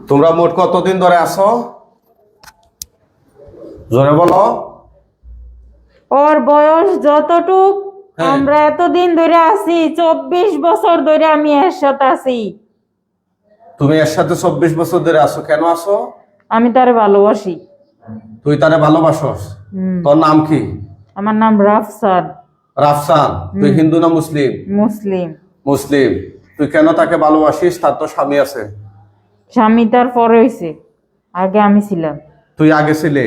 তোমরা মোট কতদিন ধরে আছো? জোরে বলো। ওর বয়স যতটুক হ্যাঁ। আমরা এতদিন ধরে আছি, 24 বছর ধরে আমি এর সাথে আছি। তুমি এর সাথে 24 বছর ধরে আছো, কেন আছো? আমি তারে ভালোবাসি। তুই তারে ভালোবাসস? হুম। তোর নাম কি? আমার নাম রাফসান। রাফসান। তুই হিন্দু না মুসলিম? মুসলিম। মুসলিম। তুই কেন তাকে ভালোবাসিস? তার তো স্বামী আছে। স্বামী তার পরে হইছে, আগে আমি ছিলাম। তুই আগে ছিলে?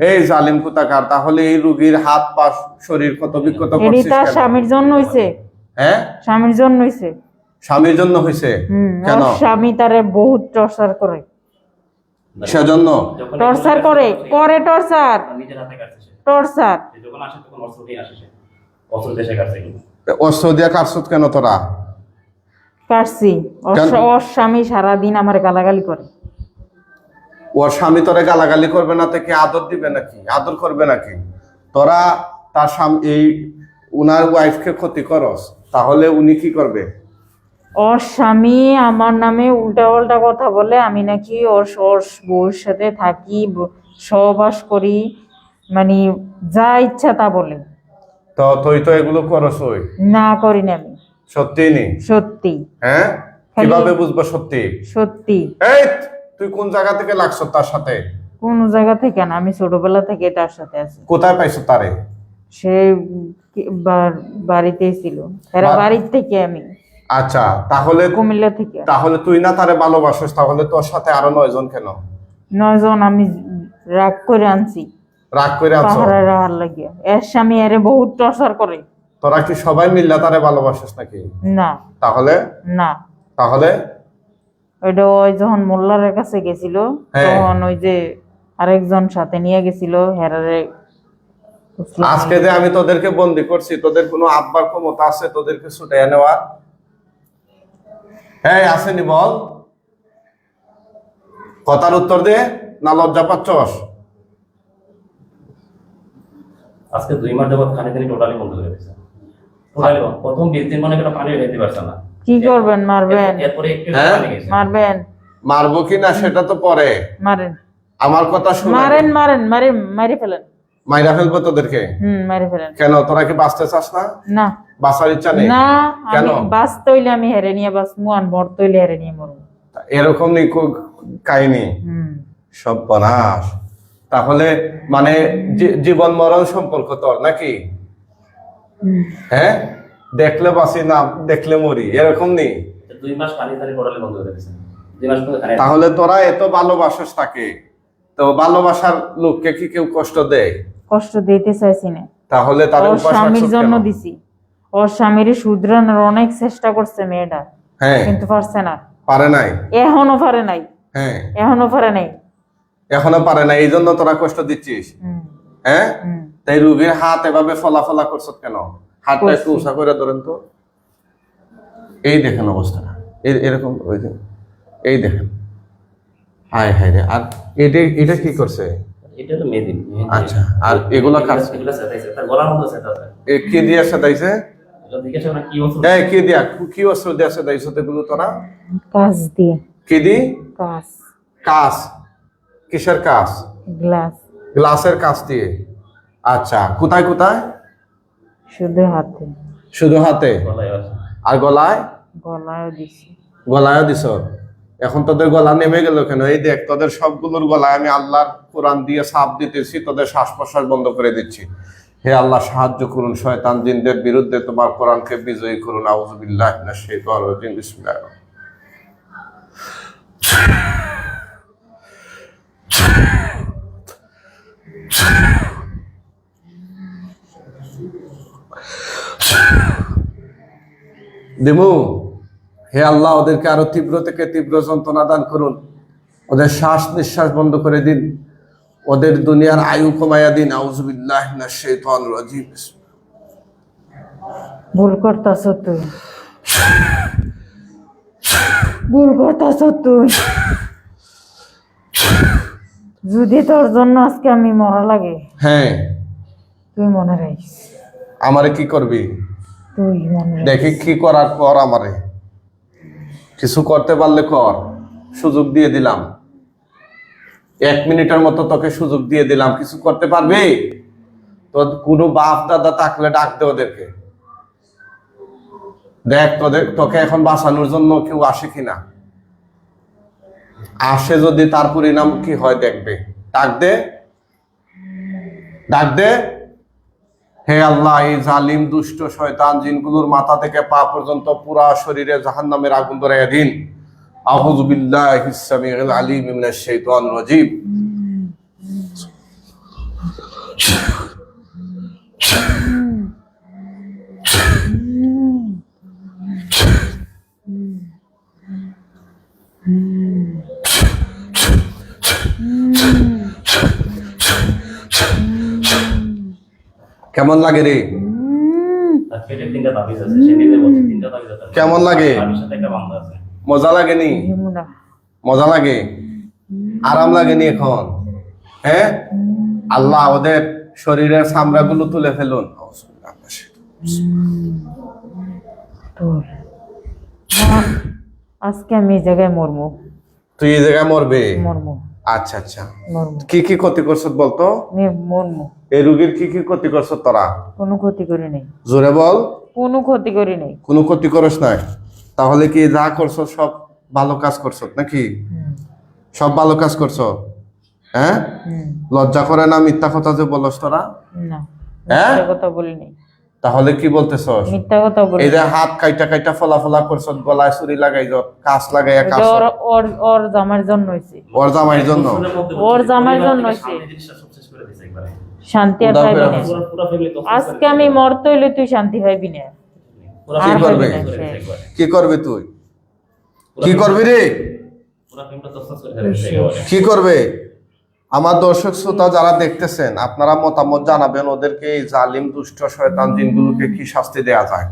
এই জালিম কোথাকার! তাহলে এই রোগীর হাত পা শরীর ক্ষত বিক্ষত এটি করছিস তার কেন? স্বামীর জন্য হইছে। হ্যাঁ, স্বামীর জন্য হইছে। স্বামীর জন্য হয়েছে? কেন? ওর স্বামী তারে বহুত টর্চার করে। সেজন্য টর্চার করে টর্চার টর্চার। অস্ত্র দিয়ে কাটছত কেন তোরা? কাটছি। ওর স্বামী সারাদিন আমার গালাগালি করে। ওর স্বামী তোরে গালাগালি করবে না তো কি আদর দিবে নাকি? আদর করবে নাকি? তোরা তার স্বামী এই উনার ওয়াইফকে ক্ষতি করস, তাহলে উনি কি করবে? ওর স্বামী আমার নামে উল্টা পাল্টা কথা বলে, আমি নাকি ওর বউর সাথে থাকি, সহবাস করি, মানে যা ইচ্ছা তা বলে। তো তুই তো এগুলো করস? ওই না, করি না আমি। সত্যি নেই? সত্যি। হ্যাঁ, কিভাবে বুঝবো সত্যি? সত্যি। এই তুই কোন জায়গা থেকে লাগছ তার সাথে? কোন জায়গা থেকে না, আমি ছোটবেলা থেকে তার সাথে আছি। কোথায় পাইছো তারে? সে বাড়িতেই ছিল। এরা বাড়ির থেকে আমি। আচ্ছা, তাহলে কুমিল্লা থেকে। তাহলে তুই না তারে ভালোবাসিস, তাহলে তোর সাথে আরো 9 জন কেন? 9 জন আমি রাগ করে আনছি। রাগ করে আছো? পাহাড়ে রাহার লাগিয়া। এর স্বামী এরে বহুত টর্চার করে। তোরা কি সবাই মিল্লা তারে ভালোবাসিস নাকি? না। তাহলে? না। তাহলে ওইটা ওই যখন মোল্লারের কাছে গেছিল, তখন ওই যে আরেকজন সাথে নিয়ে গেছিল হেরারে। আজকে যে আমি তোদেরকে বন্দি করছি, তোদের কোনো আব্বার ক্ষমতা আছে তোদেরকে ছুটাইয়া নেওয়ার? হ্যাঁ, আসেনি? বল, কথার উত্তর দে, না লজ্জা পাচ্ছস? আজকে 2 মাস যাবত খানি খানি টোটালি বন্ধ করে দিয়েছে। টোটালি প্রথম 20 দিন মানে একটা পানি খেতে পারছে না। কি করবেন? মারবেন? এরপরে একটু পানি খেয়েছে। মারবেন? মারবো কি না সেটা তো পরে। মারেন। আমার কথা শুন। মারেন মারেন মারি ফেলেন। মাইরা ফেলবো তোদেরকে? মারি ফেলেন। কেন, তোরা কি বাঁচতে চাস না? না। বাঁচার ইচ্ছা নেই? না, কেন? আমি বাঁচতে হইলে আমি হেরে নিয়ে বাঁচবো, আর মরতে হইলে হেরে নিয়ে মরবো। এরকম নেই কাহিনী? সব বনাস। তাহলে মানে জীবন মরণ সম্পর্ক তোর নাকি? হ্যাঁ, দেখলে বাঁচি, না দেখলে মরি, এরকম নেই? 2 মাস পানি খানি টোটালি বন্ধ করে দিয়েছে। 2 মাস পর্যন্ত খানি। তাহলে তোরা এত ভালোবাসিস তাকে, তো ভালোবাসার লোককে কি কেউ কষ্ট দেয়? কষ্ট দিতে চাইছি না। তাহলে তার ওর স্বামীর জন্য দিছি। ওর স্বামীর শুধরানোর অনেক চেষ্টা করছে মেয়েটা, হ্যাঁ, কিন্তু পারছে না। পারে নাই? এখনো পারে নাই। হ্যাঁ, এখনো পারে নাই। এখনো পারে না, এই জন্য তোরা কষ্ট দিচ্ছিস? হ্যাঁ, তাই রুগীর হাত এভাবে ফলাফলা করছ কেন? হাতটা একটু উঁচা করে ধরেন তো। এই দেখেন অবস্থাটা, এরকম ওই যে এই দেখেন। হায় হায় রে! আর এটা কি করছে? এটা তো মেহেদি। আচ্ছা, আর এগুলা কাটছে? এগুলা সেটাইছে, তার গলার মধ্যে সেটাইছে। কি দিয়ে সেটাইছে? এটা দেখে শুনে কি ওষুধ? এই কি অস্ত্র দিয়ে সেটাইছে এগুলো তোরা? কাঁচ দিয়ে। কি দি? কাঁচ। কাঁচ? কিসের কাঁচ? গ্লাস। গ্লাসের কাঁচ দিয়ে? আচ্ছা, কোথায় কোথায়? শুধু হাতে। শুধু হাতে? গলায় আছে। আর গলায়? গলায়ও দিছি। গলায়ও দিছ? এখন তোদের গলা নেমে গেল কেন? এই দেখ, তোদের সবগুলোর গলায় আমি আল্লাহর কোরআন দিয়ে ছাপ দিতেছি, তোদের শ্বাস প্রশ্বাস বন্ধ করে দিচ্ছি। হে আল্লাহ, সাহায্য করুন, শয়তান জিনদের বিরুদ্ধে তোমার কোরআনকে বিজয়ী করুন। আউযু বিল্লাহি মিনাশ শাইতানির রাজিম। বিসমিল্লাহির রহমানির রহিম। দিমু, হে আল্লাহ, ওদেরকে আরো তীব্র থেকে তীব্র যন্ত্রণা দান করুন, ওদের শ্বাস নিঃশ্বাস বন্ধ করে দিন, ওদের দুনিয়ার আয়ু কমাইয়া দিন। আউযু বিল্লাহি মিনাশ শাইতানির রাজিম। ভুল করতাছ তুই। ভুল করতাছ তুই। যদি তোর জন্য আজকে আমি মরা লাগে, হ্যাঁ, তুই মনে রাখিস। আমারে কি করবি? তুই মনে রাখিস। দেখি কি করার কর, আমারে কিছু করতে পারলে কর, সুযোগ দিয়ে দিলাম। 1 মিনিটের মতো তোকে সুযোগ দিয়ে দিলাম, কিছু করতে পারবি? তো কোনো বাপ দাদা থাকলে ডাক দে ওদেরকে, দেখ তোকে এখন বাঁচানোর জন্য কেউ আসে কিনা। আসে যদি তার পরিণাম কি হয় দেখবে। ডাক দে, ডাক দে। হে আল্লাহ, এই জালিম দুষ্ট শয়তান জিনগুলোর মাথা থেকে পা পর্যন্ত পুরা শরীরে জাহান্নামের আগুন ধরাইয়া দিন। আউযু বিল্লাহিস সামিউল আলিম মিনাশ শাইতানির রাজিম। কেমন লাগে রে? তার পেটে 3টা তাবিজ আছে, সে নিজে বলছে 3টা তাবিজ আছে। কেমন লাগে? তার সাথে একটা বান্দা আছে। মজা লাগেনি? যমুনা মজা লাগে? আরাম লাগেনি এখন? হ্যাঁ, আল্লাহ ওদের শরীরের চামড়াগুলো তুলে ফেলুন। তোর আজকে আমি এই জায়গায় মরমু, তুই এই জায়গায় মরবে? মরমু, আচ্ছা আচ্ছা, মরমু, কি কি ক্ষতি করছত বলতো? মরমু। এই রোগীর কি কি ক্ষতি করছ তোরা? কোনো ক্ষতি করি নাই, জোরে বল। কোনো ক্ষতি করি নাই। কোনো ক্ষতি করস নাই? তাহলে কি যা করছ সব ভালো কাজ করছ নাকি? সব ভালো কাজ করছ? হ্যাঁ, লজ্জা করে না মিথ্যা কথা যে বলস তোরা? না, হ্যাঁ? মিথ্যা কথা বলি নাই, তাহলে কি বলতেছস? মিথ্যা কথা বলি এই যে নাই। হাত কাইটা কাইটা ফলা ফলা করছ, গলায় ছুরি লাগাই কাজ লাগাইয়া কাজ, ওর ওর ওর জামার জন্য হইছে, ওর জামাইয়ের জন্য? ওর জামাইয়ের জন্য হইছে। জিনিসটা সব শেষ করে দিয়েছে একবারে। শান্তি আর উদাও পাইবি করে না। ফেলছে। পুরো ফ্যামিলি তো আজকে আমি মরতে হইলে তুই শান্তি পাইবি না। পুরো কি আর করবে? পাইবি না, শেষ। কি করবে তুই? কি করবি রে? পুরো ফ্যামিলিটা তছনছ করে দিয়েছে একবারে। কি করবে? আমার দর্শক শ্রোতা যারা দেখতেছেন, আপনারা মতামত জানাবেন, ওদেরকে এই জালিম দুষ্ট শয়তান জিনগুলোকে কি শাস্তি দেয়া যায়?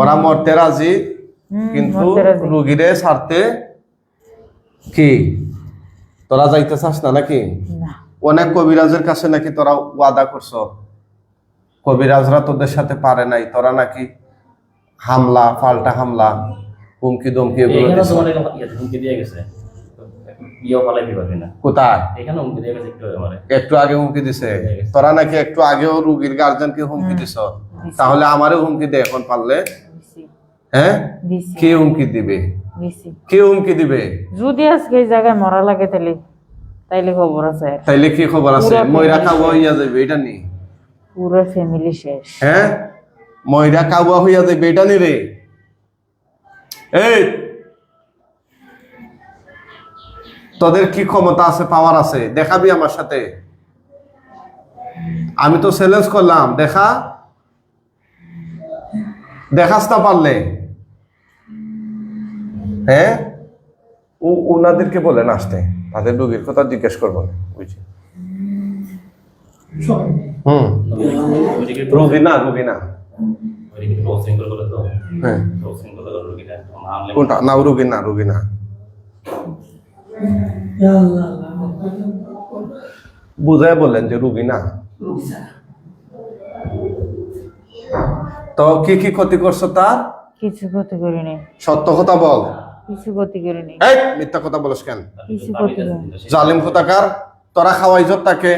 ওরা মরতে রাজি, কিন্তু মরতে রাজি। রুগীরে ছাড়তে কি তোরা যাইতে চাস না নাকি? না, অনেক কবিরাজের কাছে নাকি তোরা ওয়াদা করছ, কবিরাজরা তোদের সাথে পারে নাই, তোরা নাকি হামলা পাল্টা হামলা হুমকি দমকি এগুলো এখানে দিছ। তো অনেক হুমকি দিয়ে গেছে, বিয়েও পালাই দিবাবি না। কোথায়? এখানে হুমকি দিয়ে গেছে একটু আমারে। একটু আগে হুমকি দিছে? তোরা নাকি একটু আগেও রুগীর গার্জেনকে হুমকি দিছ, তাহলে আমারও হুমকি দে এখন পারলে। দিছি, হ্যাঁ, দিছি, কে হুমকি দিবে? দিছি। কে হুমকি দিবে? যদি আজকে এই জায়গায় মরা লাগে তাইলে খবর আছে আর। তাইলে কি খবর আছে? পুরা ময়রা family কাবুয়া শেষ। হইয়া যাবে এটা নি? পুরো ফ্যামিলি শেষ। হ্যাঁ, ময়রা কাবুয়া হইয়া যাবে এটা নি রে? এই তোদের কি ক্ষমতা আছে, পাওয়ার আছে? দেখাবি আমার সাথে? আমি তো চ্যালেঞ্জ করলাম, দেখা, দেখাস না পারলে? হ্যাঁ, ওনাদেরকে বলেন আসতে, তাদের রোগীর কথা জিজ্ঞেস করবো না, বুঝছি। ওইদিকে রোগী না, রোগী না। ওইদিকে একটু অশৃঙ্খল করে তো, হ্যাঁ, অশৃঙ্খল করে রোগীটা মামলে কোনটা? না, রোগী না, রোগী না। বুঝায় বললেন যে রোগী না। তো কি কি ক্ষতি করছো তার? কিছু ক্ষতি করি নাই, সত্য কথা বল। কিছু ক্ষতি করি নাই, এই মিথ্যা কথা বলছ কেন? কিছু ক্ষতি করি নাই। জালিম কোথাকার! তোরা খাওয়াইছ তাকে,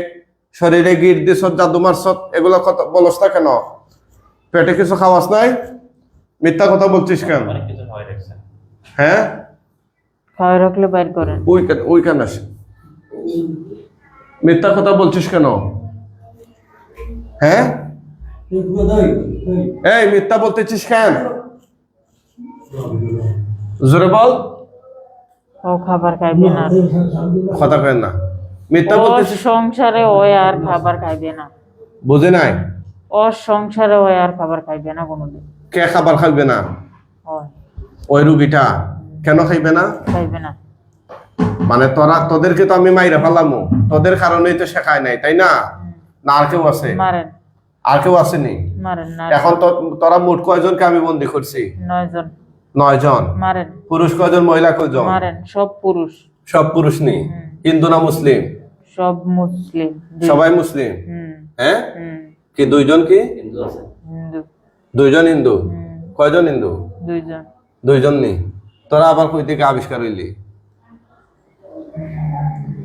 শরীরে গিট দিছ, জাদু মারছ, এগুলো কথা বলছ না কেন? পেটে কিছু খাওয়াস নাই, মিথ্যা কথা বলছিস কেন? অনেক কিছু হয় দেখছেন। হ্যাঁ, খাওয়াই রাখলে বাইর করেন। ওই কেন আসে? মিথ্যা কথা বলছিস কেন? হ্যাঁ, এই মিথ্যা বলতেছিস কেন? জোরে বল। ও খাবার খাইবে না, কথা কেন না? মিথ্যা ওর বলতেছিস? সংসারে ওই আর খাবার খাইবে না, বুঝে নাই? ওর সংসারে ওই আর খাবার খাইবে না কোনোদিন। কে খাবার খাইবে না? ওই ওই রুগীটা কেন খাইবে না? খাইবে না। মানে তোদেরকে তো আমি মাইরা ফেলামু, তোদের কারণেই তো শেখায় নাই, তাই না? না আর কেউ আছে? মারেন, আর কেউ আসেনি? মারেন না। এখন তো তোরা মোট কয়জনকে আমি বন্দি করছি? 9 জন। 9 জন। মারেন, পুরুষ কয়জন, মহিলা কয়জন? মারেন, সব পুরুষ, সব পুরুষ নি? হিন্দু না মুসলিম? সব মুসলিম। সবাই মুসলিম? হুম, হ্যাঁ, হুম, কি 2 জন কি? হিন্দু আছে। হিন্দু। 2 জন হিন্দু? কয়জন হিন্দু? 2 জন। 2 জন নি? তোরা আবার কই থেকে আবিষ্কার হইলি?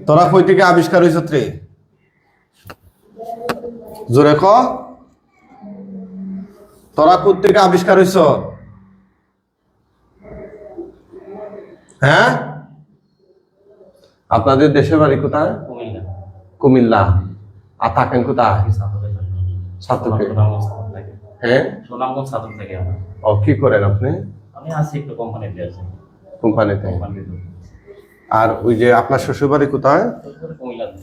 তোরা কই থেকে আবিষ্কার হইছ রে? জোরে ক, তোরা কই থেকে আবিষ্কার হইছ? হ্যাঁ, আপনাদের দেশের বাড়ি কোথায়? কুমিল্লা। কুমিল্লা। আর থাকেন কোথায়? সাতকে। হ্যাঁ, সুনামগঞ্জ সাতক থেকে আমরা। ও কি করেন আপনি? আমি আছি একটু কোম্পানিতে আছি। কোম্পানিতে। কোম্পানিতে। আর ওই যে আপনার শ্বশুর বাড়ি কোথায়? কুমিল্লাতে।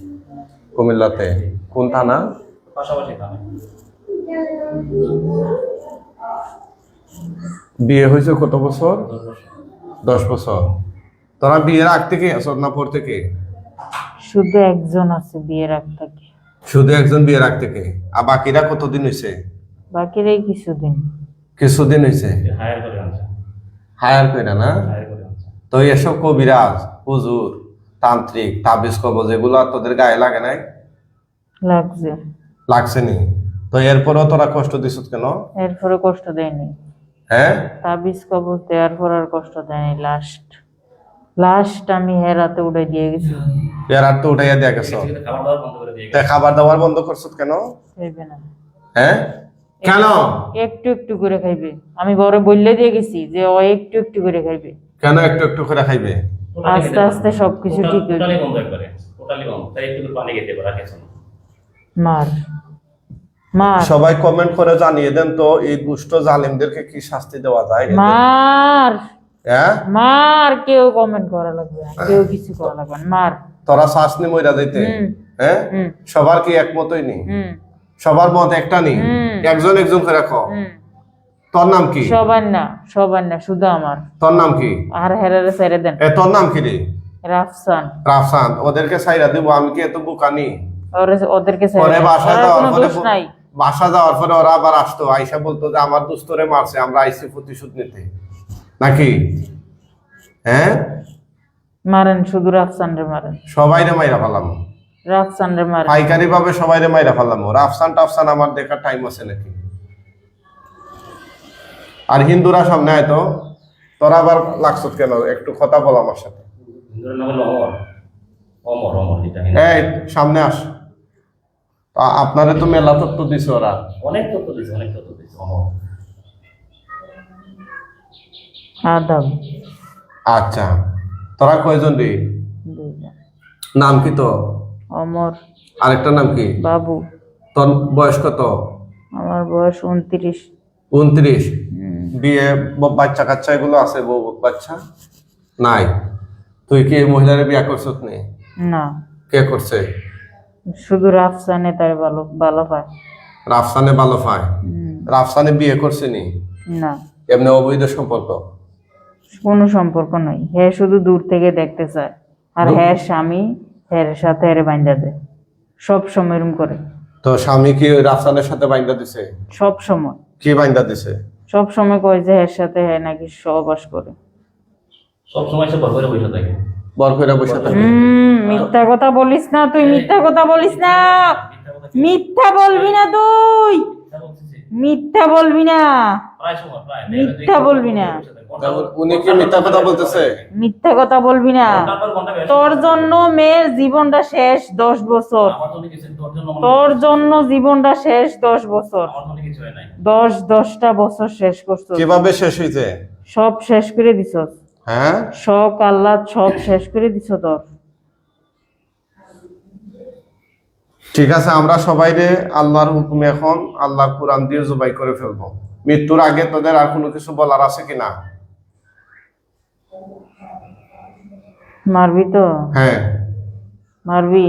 কুমিল্লাতে। কোন থানা? পাশাপাশি থানা। বিয়ে হয়েছে কত বছর? 10 বছর। 10 বছর। তোরা বিয়ের আগ থেকে আছো না পর থেকে? শুধু একজন আছে বিয়ের আগ থেকে। শুধু একজন বিয়ের আগ থেকে। আর বাকিরা কতদিন হয়েছে? বাকিরাই কিছুদিন। কিছুদিন হয়েছে। হায়ার করে আনছে। হায়ার করে না? হায়ার করে আনছে। তো এসব কবিরাজ, হুজুর, তান্ত্রিক, তাবিজ কবজ এগুলো তোদের গায়ে লাগে নাই? লাগছে। লাগছে নি? তো এরপরও তোরা কষ্ট দিছ কেন? এরপরে কষ্ট দেয়নি। হ্যাঁ, তাবিজ কবজ দেওয়ার পর আর কষ্ট দেয়নি। লাস্ট আমি হেরাতে উড়ে দিয়ে গেছি। এর আর তো উঠাইয়া দেয়া গেছো। কিন্তু খাবার দাবার বন্ধ করে দিয়ে তা খাবার দাবার বন্ধ করছো কেন? খাইবে না। হ্যাঁ, কেন? একটু একটু করে খাইবে। আমি বড় বললে দিয়ে গেছি যে ও একটু একটু করে খাইবে। কেন একটু একটু করে খাইবে? আস্তে আস্তে সবকিছু ঠিক হয়ে টোটালি যাবে। বন্ধ একবারে। টোটালি বন্ধ। তাই একটু করে পানি খেতে পারা কিছু না। মার মার সবাই কমেন্ট করে জানিয়ে দেন তো এই দুষ্ট জালিমদেরকে কি শাস্তি দেওয়া যায়? মার হ্যাঁ, মার, কেউ কমেন্ট করা লাগবে না, কেউ কিছু করা লাগবে না, মার। তোরা শ্বাস নি মইরা যাইতে। হুম। হ্যাঁ, হুম। সবার কি একমতই নি? হুম সবার মত একটা নি? হুম। একজন একজন করে রাখো। হুম। তোর নাম কি? সবার না শুধু আমার। তোর নাম কি? আর হেরারে ছেড়ে দেন। তোর নাম কি রে? রাফসান। রাফসান। ওদেরকে সাইরা দিব, আমি কি এত বোকানি? ওদেরকে ছেড়ে পরে দেন। বাসা ওরার যাওয়ার কোনো পরে দোষ নাই। বাসা যাওয়ার পরে ওরা আবার আসতো, আইসা বলতো যে আমার দুস্তরে মারছে, আমরা আইসি প্রতিশোধ নিতে, নাকি? হ্যাঁ, মারেন, শুধু রাফসান রে মারেন। সবাই রে মাইরা ফেলাম, রাফসান রে মারেন। পাইকারি ভাবে সবাই রে মাইরা ফেলাম। রাফসান টাফসান আমার দেখার টাইম আছে নাকি? আর হিন্দুরা সামনে আয়তো, তোরা আবার লাগছ কেন? একটু কথা বল আমার সাথে। হিন্দুর নাম হলো অমর। অমর অমর যেটা এই সামনে আস। আপনারে তো মেলা তত্ত্ব দিছে ওরা। অনেক তথ্য দিচ্ছে, অনেক তথ্য দিচ্ছে। অমর। আদাব। আচ্ছা, তোরা কয়জন রে? দুইজন। নাম কি তো? অমর। আরেকটা নাম কি? বাবু। তোর বয়স কত? আমার বয়স 29। 29। বিয়ে বাচ্চা কাচ্চা এগুলো আছে? বউ বাচ্চা নাই? তুই কি এই মহিলারে বিয়ে করছত নি? না, কে করছে? শুধু রাফসানে তার ভালো ভালো পায়। রাফসানে ভালো পায়? রাফসানে বিয়ে করছে নি? না, এমনি অবৈধ সম্পর্ক? কোনো সম্পর্ক নাই। হে শুধু দূর থেকে দেখতে চায়। আর হ্যাঁ স্বামী হের সাথে হেরে বাইন্ধা দেয় সব সময়, এরম করে তো স্বামী কি ওই রাফসানের সাথে বাইন্দা দিছে? সব সময়। কি বাইন্দা দিছে? সব সময় কয় যে এর সাথে হ্যাঁ নাকি সহবাস করে। সব সময় সে বড় করে বসে থাকে। বর কইরা বসে থাকে? মিথ্যা কথা বলিস না তুই, মিথ্যা কথা বলিস না, মিথ্যা বলবি না তুই, মিথ্যা বলবি না, প্রায় সময় প্রায় মিথ্যা বলবি না, উনি কি মিথ্যা কথা বলতেছে? মিথ্যা কথা বলবি না। তোর জন্য মেয়ের জীবনটা শেষ 10 বছর, আমার জন্য কিছু তোর জন্য তোর জন্য জীবনটা শেষ 10 বছর, আমার জন্য কিছু হয় নাই। 10টা বছর শেষ করছস। কিভাবে শেষ হইছে? সব শেষ করে দিছস। হ্যাঁ, শখ আল্লাহ সব শেষ করে দিছ তোর। ঠিক আছে, আমরা সবাই রে আল্লাহর হুকুমে এখন আল্লাহর কোরআন দিয়ে জবাই করে ফেলবো। মৃত্যুর আগে তোদের আর কোনো কিছু বলার আছে কিনা? মারবি তো? হ্যাঁ, মারবি।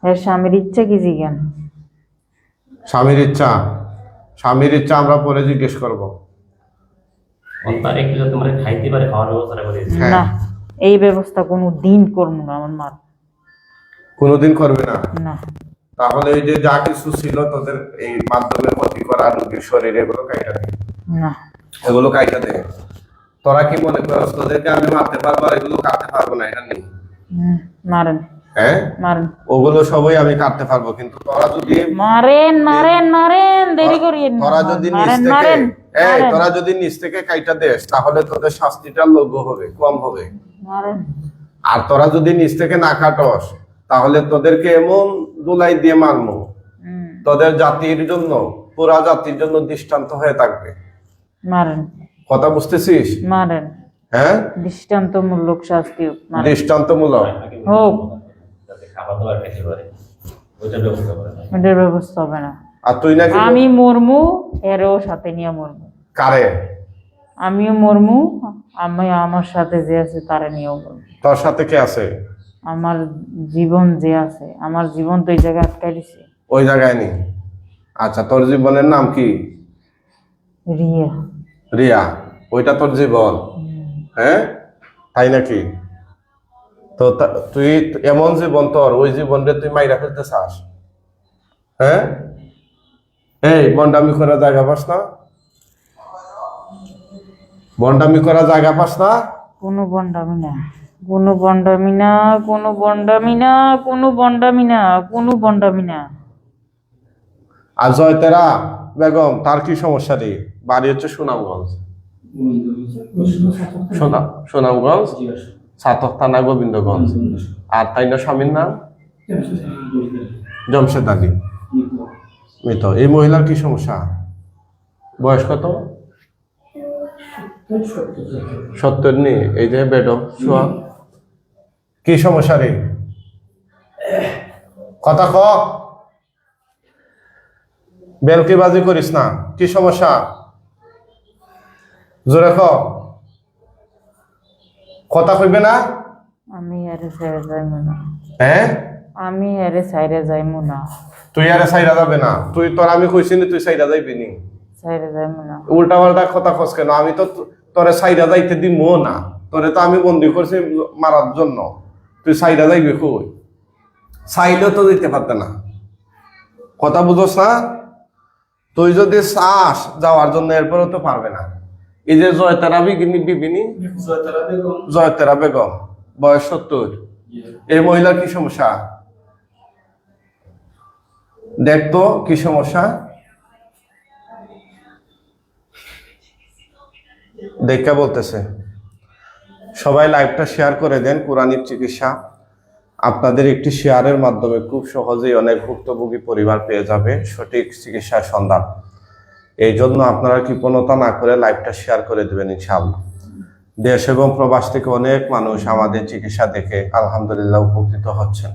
এর স্বামীর ইচ্ছা কি জিজ্ঞান? স্বামীর ইচ্ছা? স্বামীর ইচ্ছা আমরা পরে জিজ্ঞেস করব। অন্তার একটু যাতে মানে খাইতে পারে, খাওয়ার ব্যবস্থা করে দিয়েছে। হ্যাঁ। না, এই ব্যবস্থা কোনো দিন করবো না আমার মার। কোনোদিন করবে না? না। তাহলে এই যে যা কিছু ছিল তোদের এই মাধ্যমে ক্ষতি করা রোগীর শরীরে, এগুলো কাইটা দে, না। এগুলো কাইটা দে। তোরা কি মনে করছ তোদেরকে আমি মারতে পারবো আর এগুলো কাটতে পারবো না? এটা নেই। মারেন। হ্যাঁ, মারেন। ওগুলো সবই আমি কাটতে পারবো, কিন্তু তোরা যদি মারেন মারেন মারেন, দেরি করিয়েন না। তোরা যদি নিচ মারেন থেকে মারেন। তোরা যদি নিচ থেকে কাইটা দেস তাহলে তোদের শাস্তিটা লঘু হবে, কম হবে। মারেন। আর তোরা যদি নিচ থেকে না কাটস তাহলে তোদেরকে এমন দুলাই দিয়ে মারবো, তোদের জাতির জন্য, পুরা জাতির জন্য দৃষ্টান্ত হয়ে থাকবে। মারেন, কথা বুঝতেছিস? মারেন, হ্যাঁ, দৃষ্টান্তমূলক শাস্তি হোক, মারেন। দৃষ্টান্তমূলক হোক, যাতে খাবার দাবার খেতে পারে, ওইটার ব্যবস্থা করে না। এটার ব্যবস্থা হবে না। আর তুই নাকি আমি মরমু, এরও সাথে নিয়ে মরমু। কারে? আমিও মরমু, আমি আমার সাথে যে আছে তারা নিয়েও মরমু। তোর সাথে কে আছে? আমার জীবন যে আছে, আমার জীবন তো এই জায়গায় আটকাই দিছে। ওই জায়গায় নি? আচ্ছা, তোর জীবনের নাম কি? রিয়া। রিয়া, ওইটা তোর জীবন? হ্যাঁ, তাই নাকি? তো তুই এমন জীবন তোর, ওই জীবনটা তুই মাইরা ফেলতে চাস? হ্যাঁ, এই বন্ডামি করা জায়গা পাস না? বন্ডামি করা জায়গা পাস না? কোনো বন্ডামি না, কোনো বন্ডামি না, কোনো বন্ডামি না, কোনো বন্ডামি না, কোনো বন্ডামি না। আর জয়তেরা বেগম, তার কি সমস্যা রে? বাড়ি হচ্ছে সুনামগঞ্জ। সুনামগঞ্জ, সাতক থানা, গোবিন্দগঞ্জ। আর তাই না স্বামীর নাম? জমশেদ আলী, মৃত। এই মহিলার কি সমস্যা? বয়স কত? 70 নি? এই যে বেডম শোয়া, কি সমস্যা রে? কথা ক, বেলকিবাজি করিস না। কি সমস্যা? জোরে ক, কথা কইবে না? আমি আরে সাইরে যাইমু না, হ্যাঁ, আমি আরে সাইরে যাইমু না, তুই আরে সাইরা যাবে না? তুই তোর আমি কইছি নি তুই সাইরা যাইবি নি? সাইরে যাইমু না। উল্টা পাল্টা কথা খোঁজ কেন? আমি তো তোরে সাইরা যাইতে দিমো না। তোরে তো আমি বন্দি করছি মারার জন্য। তুই সাইরা যাইবি কই? চাইলেও তো দিতে পারত না। কথা বুঝোস না? তুই যদি চাস যাওয়ার জন্য, এরপরেও তো পারবে না। এই যে জয়তারা বিবিনি, জয়তারা বেগম, বয়স 70। এই মহিলার কি সমস্যা? দেখতো কি সমস্যা, দেখা বলতেছে। সবাই লাইভটা শেয়ার করে দেন। কোরআনিক চিকিৎসা আপনাদের একটি শেয়ারের মাধ্যমে খুব সহজেই অনেক ভুক্তভোগী পরিবার পেয়ে যাবে সঠিক চিকিৎসার সন্ধান। এই জন্য আপনারা কৃপণতা না করে লাইভটা শেয়ার করে দেবেন ইনশাআল্লাহ। দেশ এবং প্রবাস থেকে অনেক মানুষ আমাদের চিকিৎসা দেখে আলহামদুলিল্লাহ উপকৃত হচ্ছেন।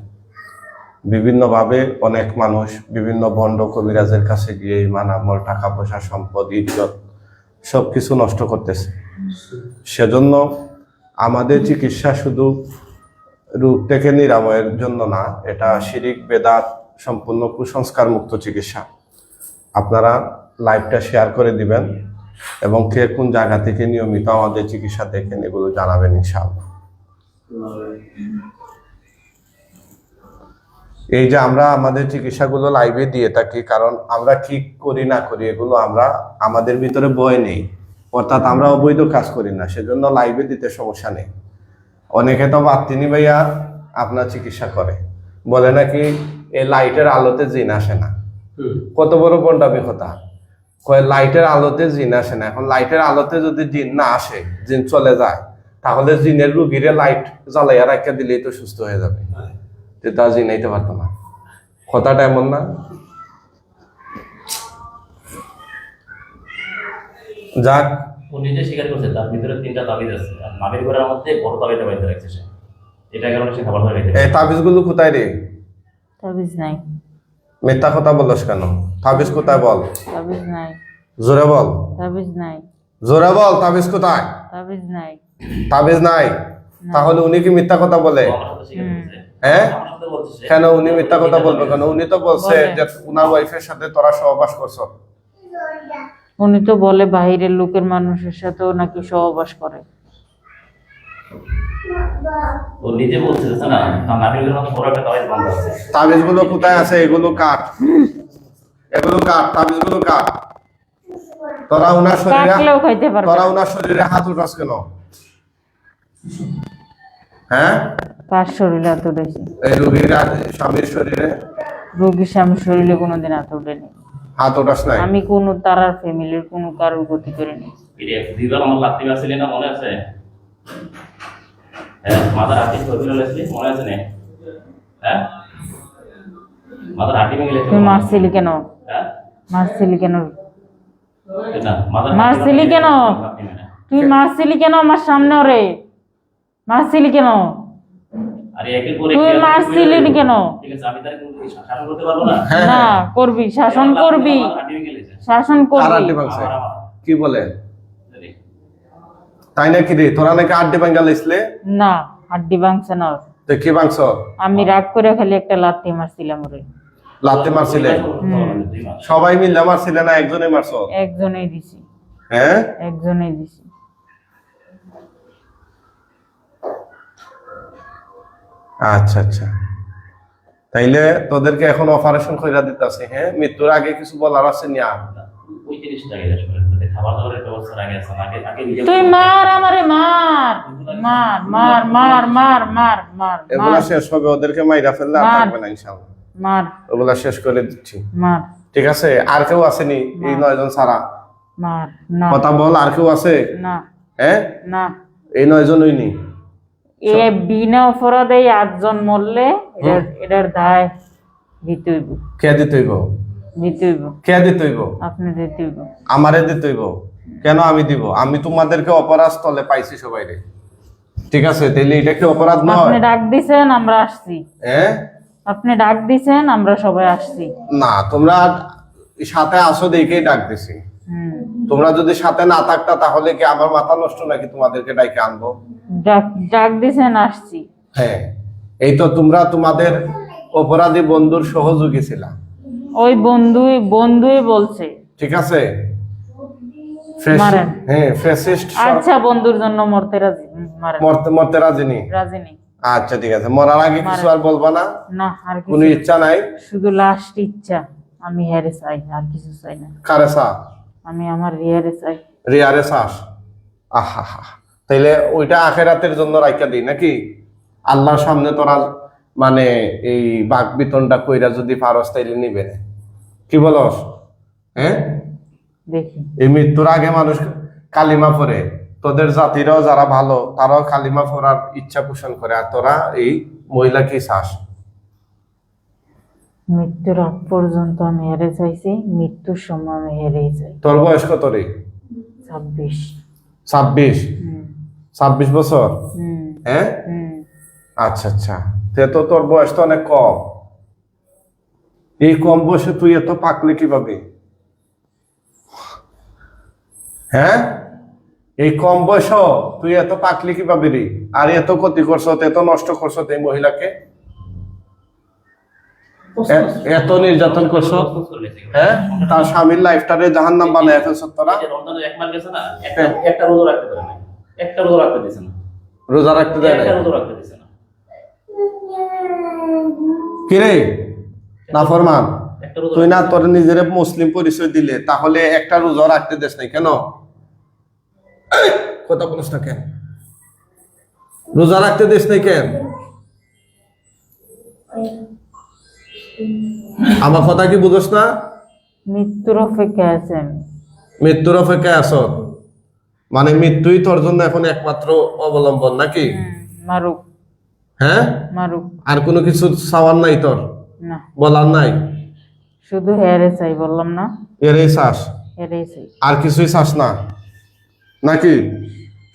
বিভিন্নভাবে অনেক মানুষ বিভিন্ন ভণ্ড কবিরাজের কাছে গিয়ে ইমান, আমল, টাকা পয়সা, সম্পদ, ইজ্জত সবকিছু নষ্ট করতেছে। সেজন্য আমাদের চিকিৎসা শুধু রোগ থেকে নিরাময়ের জন্য না, এটা শিরিক বেদাত সম্পূর্ণ কুসংস্কার মুক্ত চিকিৎসা। আপনারা লাইভটা শেয়ার করে দিবেন এবং কে কোন জায়গা থেকে নিয়মিত আমাদের চিকিৎসা দেখেন এগুলো জানাবেন ইনশাআল্লাহ। এই যে আমরা আমাদের চিকিৎসাগুলো লাইভে দিয়ে থাকি, কারণ আমরা কি করি না করি এগুলো আমরা আমাদের ভিতরে ভয় নেই, অর্থাৎ আমরা অবৈধ কাজ করি না, সেজন্য লাইভে দিতে সমস্যা নেই। অনেকে তো বাত্তিনি ভাইয়া আপনার চিকিৎসা করে, বলে নাকি এই লাইটের আলোতে জিন আসে না। কত বড় বন্ডামি কথা! কয় লাইটের আলোতে জিন আসে না। এখন লাইটের আলোতে যদি জিন না আসে, জিন চলে যায়, তাহলে জিনের রুগীরে লাইট জ্বালাইয়া রাখিয়া দিলেই তো সুস্থ হয়ে যাবে। তা জিনাইতে পারতো না। কথাটা এমন না? যাক, ও নিজে স্বীকার করছে তার ভিতরে 3টা তাবিজ আছে, আর নামের ঘরের মধ্যে বড় তাবিজটা বাইরে রাখছে সে। এটা কারণে সে খাবার খাইতে এই তাবিজগুলো কোথায় রে? তাবিজ নাই। মিথ্যা কথা বলছ কেন? তাবিজ কোথায় বল? তাবিজ নাই। জোরে বল। তাবিজ নাই। জোরে বল, তাবিজ কোথায়? তাবিজ নাই। তাবিজ নাই? তাহলে উনি কি মিথ্যা কথা বলে? হ্যাঁ, কেন উনি মিথ্যা কথা বলবে কেন? উনি তো বলছে যে উনার ওয়াইফের সাথে তোরা সহবাস করছো। উনি তো বলে বাইরের লোকের মানুষের সাথেও নাকি সহবাস করে। ও নিজে বলছে না, তার নামের ঘরের মধ্যে বড় একটা তাবিজ বাঁধা আছে। তাবিজগুলো কোথায় আছে? এগুলো কাট, এগুলো কাট, তাবিজগুলো কাট। তোরা উনার শরীরে, কাটলেও খাইতে পারবে তোরা না। উনার শরীরে হাত উঠাস কেন? হ্যাঁ, কার শরীরে হাত উঠেছে? এই রোগীর স্বামীর শরীরে রোগীর স্বামীর শরীরে কোনোদিন হাত উঠেনি। হাত উঠাস নাই? আমি কোনো তারার ফ্যামিলির কোনো কারোর গতি করিনি। দিবার আমার লাত্তি মারছিলি না, মনে আছে? হ্যাঁ, মাথার আর্টিস্ট হয়ে আসলি, মনে আছে না? হ্যাঁ মাথার হাঁটি ভেঙে গেছে তুই মারছিলি কেন? হ্যাঁ মারছিলি কেন? না মাথার মারছিলি কেন? তুই মারছিলি কেন আমার সামনে? ওরে মারছিলি কেন? আরে একের পর তুই মারছিলি কেন? ঠিক আছে আমি তার কিন্তু শাসন করতে পারবো না না করবি, শাসন করবি, হাঁটি ভেঙে গেছে শাসন কার করবি। আড্ডি ভাঙছে? আমার কি বলে? তাই নাকি রে? তোরা নাকি আড্ডি ভাঙ্গা লাইছলে? না হাড্ডি ভাঙছে না ওর। তো কি ভাঙছ? আমি রাগ করে খালি একটা লাথি মারছিলাম ওরে। লাথি মারছিলে? সবাই মিলে মারছিলে না একজনে মারছ? একজনেই দিছি, হ্যাঁ একজনেই দিছি। আচ্ছা আচ্ছা, তাইলে তোদেরকে এখন অপারেশন কইরা দিতেছে। হ্যাঁ, মৃত্যুর আগে কিছু বলার আছে নি? আর ওই জিনিসটাকে খাবার দাবারের ব্যবস্থা আগে আছে আগে আগে নিজে তুই মার আমারে, মার মার মার মার মার মার মার এগুলা শেষ হবে, ওদেরকে মাইরা ফেললে আর মার। থাকবে না ইনশাআল্লাহ। মার ওগুলা শেষ করে দিচ্ছি, মার ঠিক আছে? আর কেউ আসেনি এই 9 জন ছাড়া? মার। না কথা বল, আর কেউ আছে? না হ্যাঁ, না, এই 9 জনই নি। এ বিনা অপরাধে 8 জন মরলে এটার দায় দিতে হইব, কে দিতে হইব? দিতে হইব, কে দিতে হইব? আপনি দিতে হইব। আমারে দিতে হইব? কেন আমি দিব? আমি তোমাদেরকে অপরাধ স্থলে পাইছি সবাই রে, ঠিক আছে? তাইলে এটা কি অপরাধ নয়? আপনি ডাক দিছেন আমরা আসছি, হ্যাঁ, আপনি ডাক দিছেন আমরা সবাই আসছি। না তোমরা সাথে আসো দেখেই ডাক দিছি। হুম, তোমরা যদি সাথে না থাকতা তাহলে কি আমার মাথা নষ্ট নাকি তোমাদেরকে ডাইকে আনবো? ডাক দিছেন আসছি। হ্যাঁ, এই তো তোমরা তোমাদের অপরাধী বন্ধুর সহযোগী ছিলা, ওই বন্ধুই বলছে। ঠিক আছে? মারেন। হ্যাঁ, ফ্যাসিস্ট আচ্ছা বন্ধুর জন্য মরতে রাজি, মারেন। মরতে রাজি নি? রাজি নেই। আচ্ছা ঠিক আছে, মরার আগে কিছু আর বলবা না? না আর কোনো কিছু, ইচ্ছা নাই? শুধু লাস্ট ইচ্ছা আমি হেরে চাই, আর কিছু চাই না। কারে চা? আমি আমার রিয়ারে চাই। রিয়ারে চাস? আহা হা, তাইলে ওইটা আখেরাতের জন্য রাইখা দিই নাকি? আল্লাহর সামনে তোরা মানে এই বাক বিতনটা কইরা যদি পারস তাইলে নিবে না। কি বলস? হ্যাঁ, দেখি এই মৃত্যুর আগে মানুষ কালিমা পড়ে, তোদের জাতিরাও যারা ভালো তারাও কালিমা পড়ার ইচ্ছা পোষণ করে, আর তোরা এই মহিলা কি চাস? মৃত্যুর আগ পর্যন্ত আমি হেরে চাইছি, মৃত্যুর সময় আমি হেরেই চাই। তোর বয়স কত রে? 26। 26? হুম 26 বছর? হুম হ্যাঁ, হুম। আচ্ছা আচ্ছা, তে তো তোর বয়স তো অনেক কম। এই কম বয়সে তুই এত পাকলি কিভাবে? হ্যাঁ, এই কম বয়স তুই এত পাকলি কিভাবে রে? আর এত ক্ষতি করছ, এত নষ্ট করছ এই মহিলাকে, এত নির্যাতন করছ। হ্যাঁ, তার স্বামীর লাইফটারে জাহান্নাম বানায় ফেলছ তোরা। রমজানের 1 মাস গেছে না, একটা রোজা রাখতে পারে না, একটা রোজা রাখতে দিছে না, রোজা রাখতে দেয় না? একটা রোজা রাখতে দিছে না। কিরে নাফরমান, একটা রোজা তুই না তোর নিজের মুসলিম পরিচয় দিলে, তাহলে একটা রোজা রাখতে দেশ নাই কেন? এই, কথা বলিস না কেন? রোজা রাখতে দেশ নাই কেন? আমার কথা কি বুঝোস না? মৃত্যুর অপেক্ষায় আছে আমি। মৃত্যুর অপেক্ষায় আস? মানে মৃত্যুই তোর জন্য এখন একমাত্র অবলম্বন নাকি? মারুক হ্যাঁ, মারুক। আর কোনো কিছু চাওয়ার নাই তোর, না বলার নাই? শুধু হেরে চাই, বললাম না, এরই চাস, হেরেই চাই। আর কিছুই চাস না নাকি?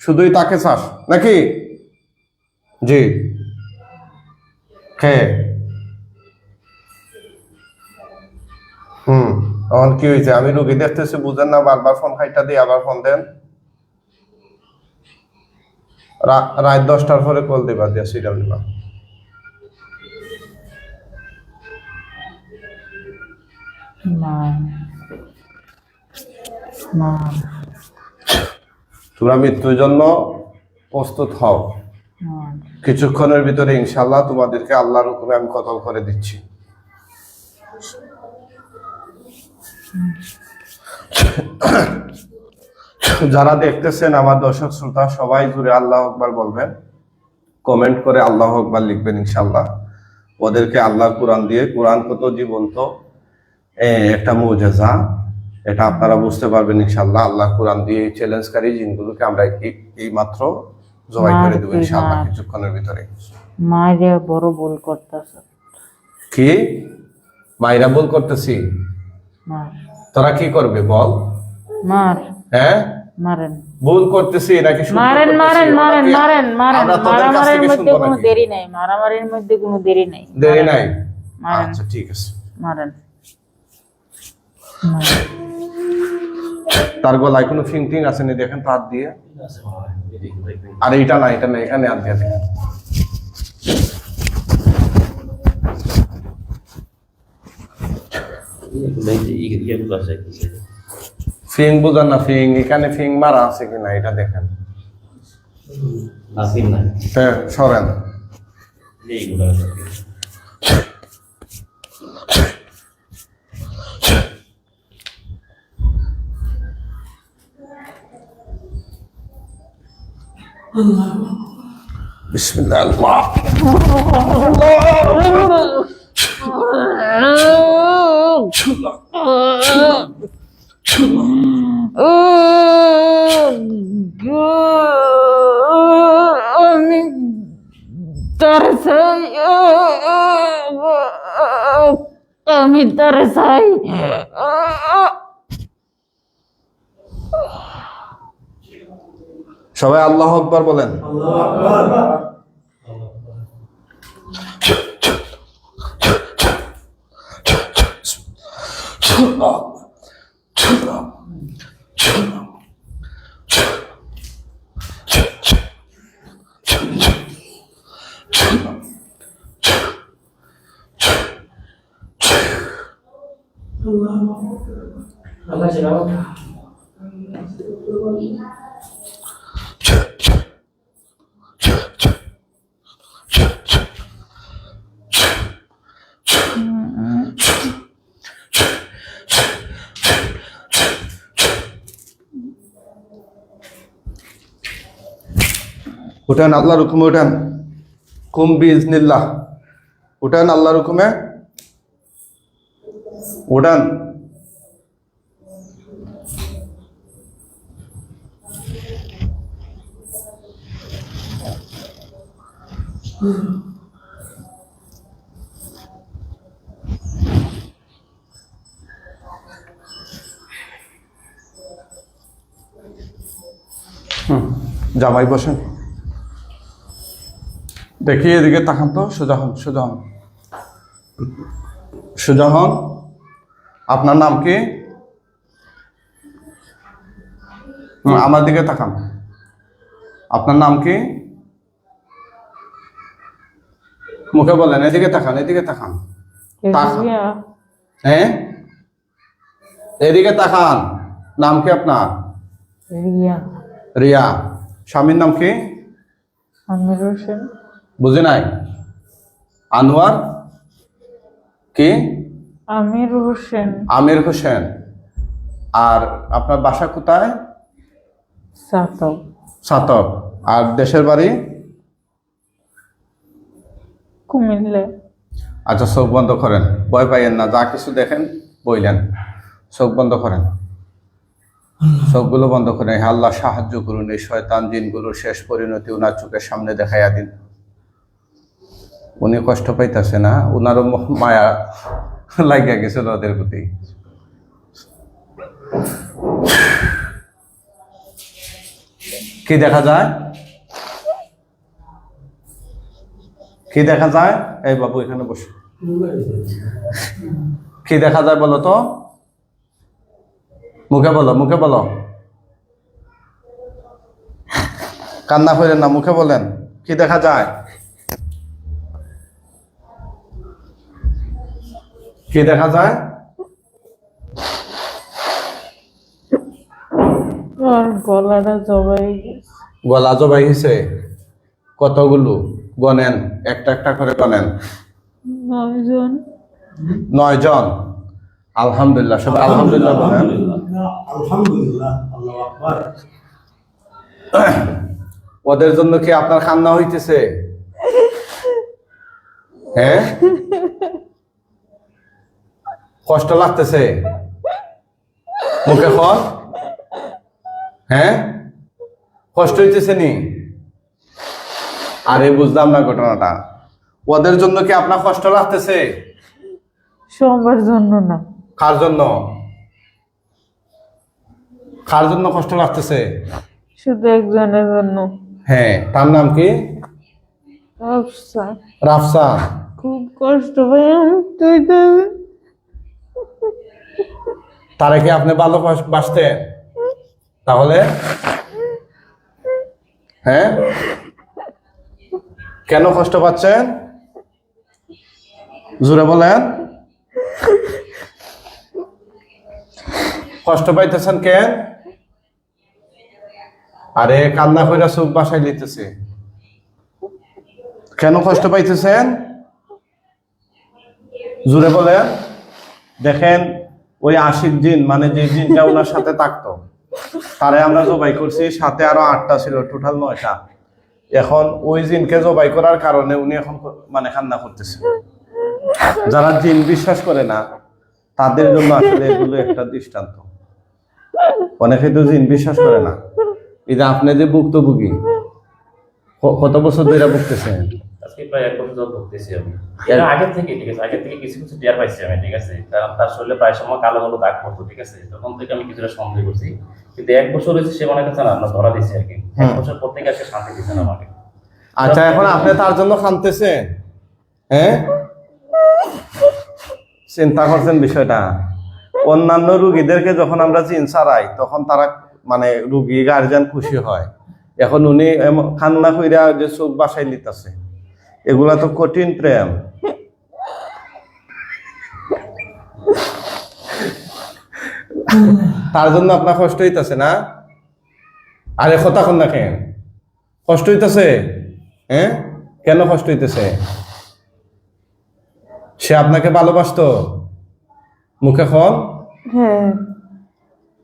শুধুই তাকে চাস নাকি? জি, হ্যাঁ। এখন কি হয়েছে? আমি রুগী দেখতেছি, বুঝেন না? বারবার ফোন খাইটা দিয়ে আবার ফোন দেন। রাত 10টার পরে কল দিবা, দিয়া সিরিয়াল দিবা। মা মা তোমরা মৃত্যুর জন্য প্রস্তুত হও, মা। কিছুক্ষণের ভিতরে ইনশাল্লাহ তোমাদেরকে আল্লাহর হুকুমে আমি কতল করে দিচ্ছি। যারা দেখতেছেন আমার দর্শক শ্রোতা সবাই জুড়ে আল্লাহ আকবার বলবেন, কমেন্ট করে আল্লাহ আকবার লিখবেন ইনশাল্লাহ। ওদেরকে আল্লাহ কোরআন দিয়ে, কোরআন কত জীবন্ত একটা মুজিজা, এটা আপনারা বুঝতে পারবেন ইনশাল্লাহ। আল্লাহ কোরআন দিয়ে চ্যালেঞ্জকারী জিনগুলোকে আমরা এই মাত্র জবাই করে দেবো ইনশাল্লাহ কিছুক্ষণের ভিতরে। মায়ের বড় ভুল করতেছে। কি মাইরা ভুল করতেছি, মার তোরা কি করবে বল? মার হ্যাঁ, মারেন ভুল করতেছি নাকি শুদ্ধ মারেন করতেছি? মারেন ওটা মারেন কি মারেন মারেন আমরা তোদের কাছ মারামারির থেকে মধ্যে শুনবো কোনো নাকি? দেরি নাই, মারামারির মধ্যে কোনো দেরি নাই। দেরি নাই? মারেন। আচ্ছা ঠিক আছে। মারেন তার গলায় কোনো ফিং টিং আছে নি দেখেন তো হাত দিয়ে। আর এটা না, এটা না, এখানে হাত দিয়ে দেখেন। ফিং বুঝান না, ফিং এখানে ফিং মারা আছে কিনা এটা দেখেন। হ্যাঁ সরেন। বিসমিল্লাহ আল্লাহ আমি তার চাই, আমি তার চাই। সবাই আল্লাহ আকবার বলেন। উঠেন আল্লাহর হুকুমে, উঠেন। কুম বিইজনিল্লাহ, উঠেন আল্লাহর হুকুমে, উঠেন। জামাই বসেন। দেখি এদিকে তাকান তো, সোজা হন, সোজা হন, সোজা হন। আপনার নাম কি? আমার দিকে তাকান। আপনার নাম কি? মুখে বলেন, এদিকে তাকান, এদিকে তাকান, তাকান। হ্যাঁ, এদিকে তাকান। নাম কি আপনার? রিয়া। রিয়া। স্বামীর নাম কি? আমির হোসেন। বুঝি নাই। আনোয়ার কি? আমির হোসেন। আমির হোসেন। আর আপনার বাসা কোথায়? সাতক। সাতক। আর দেশের বাড়ি? কুমিল্লা। আচ্ছা, চোখ বন্ধ করেন, ভয় পাইয়েন না, যা কিছু দেখেন বইলেন। চোখ বন্ধ করেন, চোখগুলো বন্ধ করেন। হে আল্লাহ, সাহায্য করুন, এই শয়তান জিনগুলোর শেষ পরিণতি ওনার চোখের সামনে দেখাইয়া দিন। উনি কষ্ট পাইতেছে না, ওনারও মায়া লাগিয়া গেছিল ওদের প্রতি। কি দেখা যায়? কি দেখা যায়? এই বাবু এখানে বসে। কি দেখা যায় বলো তো? মুখে বলো, মুখে বলো, কান্না করেন না, মুখে বলেন। কি দেখা যায়? কি দেখা যায়? আর গলাটা জবাই গেছে। গলা জবাই গেছে? কতগুলো গনেন, একটা একটা করে গনেন। 9 জন। 9 জন। আলহামদুলিল্লাহ, সবাই আলহামদুলিল্লাহ বলেন। আলহামদুলিল্লাহ, আল্লাহু আকবার। ওদের জন্য কি আপনার কান্না হইতেছে? হ্যাঁ, কষ্ট লাগতেছে? মুখে কর। হ্যাঁ, কষ্ট হইতেছে নি? আরে বুঝলাম না ঘটনাটা। ওদের জন্য কি আপনার কষ্ট লাগতেছে? সবার জন্য না, কার জন্য? কার জন্য কষ্ট লাগতেছে? শুধু একজনের জন্য। হ্যাঁ, তার নাম কি? আফসা। রাফসা। খুব কষ্ট পাই আমি, তুই তো তারে কি আপনি ভালোবাসতেন তাহলে? হ্যাঁ, কেন কষ্ট পাচ্ছেন জোরে বলেন। কষ্ট পাইতেছেন কেন? আরে কান্না কইরা চোখ বাসায় লিতেছে, কেন কষ্ট পাইতেছেন জোরে বলেন। দেখেন ওই 80 জিন, মানে যে জিনটা ওনার সাথে থাকতো, তারে আমরা জবাই করছি, সাথে আরো 8টা ছিল, টোটাল 9টা। এখন ওই জিনকে জবাই করার কারণে উনি এখন মানে কান্না করতেছে। যারা জিন বিশ্বাস করে না তাদের জন্য আসলে এগুলো একটা দৃষ্টান্ত। অনেকে তো জিন বিশ্বাস করে না। এই যে আপনি যে ভুক্তভোগী, কত বছর ধরে ভুগতেছেন? আজকে প্রায় 1 বছর ধরে ভুগতেছি আমি। এর আগে থেকে, ঠিক আছে, আগে থেকে কিছু কিছু টের পাইছি আমি, ঠিক আছে। তার শরীরে প্রায় সময় কালো কালো দাগ পড়তো, ঠিক আছে। তখন থেকে আমি কিছুটা সন্দেহ করছি, কিন্তু 1 বছর হয়েছে সে মনে করছে না আমরা ধরা দিচ্ছি আর কি। 1 বছর পর থেকে সে শান্তি দিচ্ছে না আমাকে। আচ্ছা, এখন আপনি তার জন্য কাঁদতেছেন? হ্যাঁ, চিন্তা করছেন বিষয়টা? অন্যান্য রুগীদেরকে যখন আমরা জিন ছাড়াই তখন তারা মানে রুগী গার্জিয়ান খুশি হয়। এখন উনি কান্না কইরা যে চোখ বাসায় নিতেছে, এগুলা তো কঠিন প্রেম। তার জন্য আপনার কষ্ট হইতেছে না? আরে কথা কন না কেন? কষ্ট হইতেছে? হ্যাঁ, কেন কষ্ট হইতেছে? সে আপনাকে ভালোবাসতো? মুখে খন। হ্যাঁ,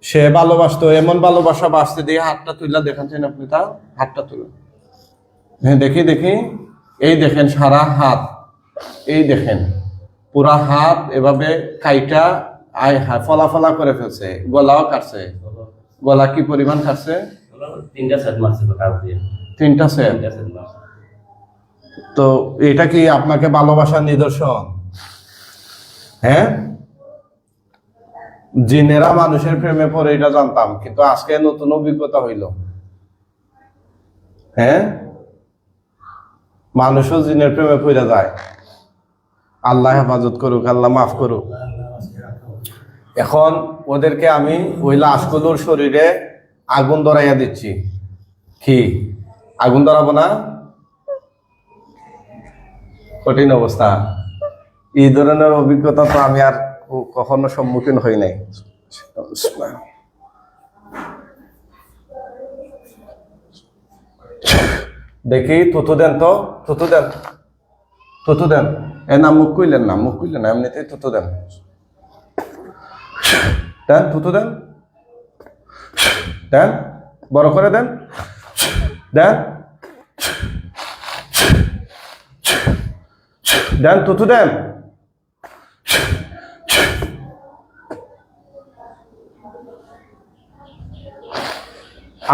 সে ভালোবাসতো, এমন ভালোবাসা বাঁচতে দিয়ে হাতটা তুলে দেখাচ্ছেন আপনি, তার হাতটা তুলে। হ্যাঁ, দেখি দেখি। এই দেখেন সারা হাত, এই দেখেন পুরা হাত এভাবে কাইটা ফলা ফলা করে ফেলছে, গলাও কাটছে। গলা কি পরিমাণ কাটছে? 3টা সেট মারছে তো কাজ দিয়ে। 3টা সেট। 3টা সেট মারছে। তো এটা কি আপনাকে ভালোবাসার নিদর্শন? হ্যাঁ, জিনেরা মানুষের প্রেমে পড়ে এটা জানতাম, কিন্তু আজকে নতুন অভিজ্ঞতা হইল। হ্যাঁ, মানুষও জিনের প্রেমে পড়ে যায়। আল্লাহ হেফাজত করুক, আল্লাহ মাফ করুক। এখন ওদেরকে আমি ওই লাশগুলোর শরীরে আগুন ধরাইয়া দিচ্ছি। কি আগুন ধরাবো না? কঠিন অবস্থা। এই ধরনের অভিজ্ঞতা তো আমি আর কখনো সম্মুখীন হই নাই। দেখি থুতু দেন তো, থুতু দেন, থুতু দেন। এ না, মুখ কইলেন না, মুখ কইলেন না, এমনিতেই থুতু দেন। দেন, থুতু দেন, দেন, বড় করে দেন, দেন, দেন, থুতু দেন।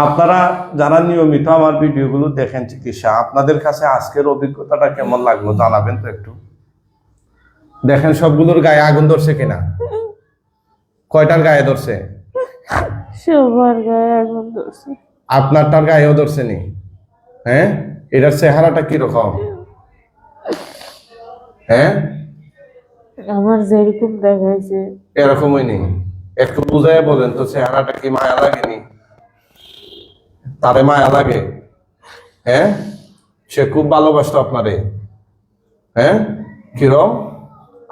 আপনারা যারা নিয়মিত আমার ভিডিওগুলো দেখেন চিকিৎসা, আপনাদের কাছে আজকের অভিজ্ঞতাটা কেমন লাগলো জানাবেন তো একটু। দেখেন সবগুলোর গায়ে আগুন ধরছে কিনা? কয়টার গায়ে ধরছে? সবার গায়ে আগুন ধরছে। আপনারটার গায়েও ধরছে নি? হ্যাঁ, এটার চেহারাটা কিরকম? হ্যাঁ, আমার যেরকম দেখাইছে এরকমই নেই। একটু বুঝাই বলেন তো, চেহারাটা কি মায়া লাগেনি? তারে মায়া লাগে? হ্যাঁ, সে খুব ভালোবাসতো আপনারে। হ্যাঁ, কিরম?